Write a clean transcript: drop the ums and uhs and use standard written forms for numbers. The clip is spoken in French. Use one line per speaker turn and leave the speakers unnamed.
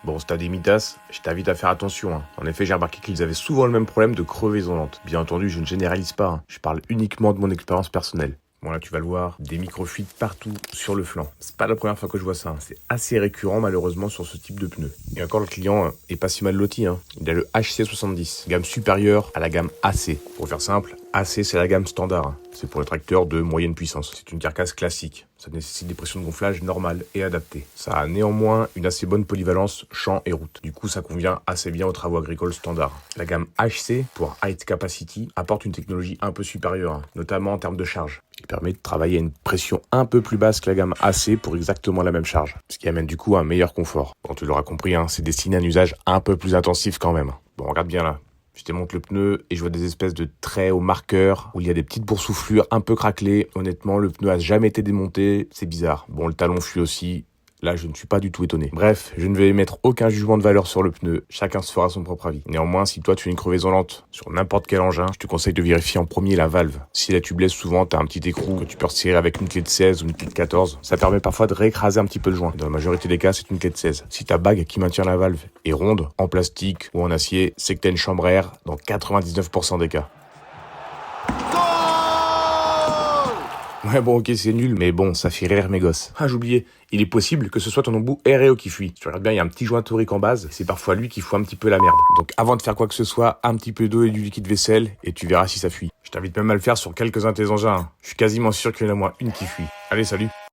Bon, si t'as des mitas, je t'invite à faire attention. En effet, j'ai remarqué qu'ils avaient souvent le même problème de crevaison lente. Bien entendu, je ne généralise pas. Je parle uniquement de mon expérience personnelle. Bon, là, tu vas le voir, des microfuites partout sur le flanc. C'est pas la première fois que je vois ça. C'est assez récurrent, malheureusement, sur ce type de pneu. Et encore, le client est pas si mal loti. Il a le HC70, gamme supérieure à la gamme AC. Pour faire simple, AC, c'est la gamme standard. C'est pour les tracteurs de moyenne puissance. C'est une carcasse classique. Ça nécessite des pressions de gonflage normales et adaptées. Ça a néanmoins une assez bonne polyvalence champ et route. Du coup, ça convient assez bien aux travaux agricoles standards. La gamme HC, pour Height Capacity, apporte une technologie un peu supérieure, notamment en termes de charge. Il permet de travailler à une pression un peu plus basse que la gamme AC pour exactement la même charge, ce qui amène du coup un meilleur confort. Bon, tu l'auras compris, c'est destiné à un usage un peu plus intensif quand même. Bon, regarde bien là. Je démonte le pneu et je vois des espèces de traits au marqueur où il y a des petites boursouflures un peu craquelées. Honnêtement, le pneu a jamais été démonté, c'est bizarre. Bon, le talon fuit aussi. Là, je ne suis pas du tout étonné. Bref, je ne vais émettre aucun jugement de valeur sur le pneu. Chacun se fera son propre avis. Néanmoins, si toi tu as une crevaison lente sur n'importe quel engin, je te conseille de vérifier en premier la valve. Si la tubeless, souvent, t'as un petit écrou que tu peux resserrer avec une clé de 16 ou une clé de 14. Ça permet parfois de réécraser un petit peu le joint. Dans la majorité des cas, c'est une clé de 16. Si ta bague qui maintient la valve est ronde, en plastique ou en acier, c'est que t'as une chambre à air dans 99% des cas. Ouais, bon, ok, c'est nul, mais bon, ça fait rire mes gosses. Ah, j'oubliais, il est possible que ce soit ton embout REO qui fuit. Tu regardes bien, il y a un petit joint torique en base, c'est parfois lui qui fout un petit peu la merde. Donc avant de faire quoi que ce soit, un petit peu d'eau et du liquide vaisselle, et tu verras si ça fuit. Je t'invite même à le faire sur quelques-uns de tes engins. Je suis quasiment sûr qu'il y en a moins une qui fuit. Allez, salut.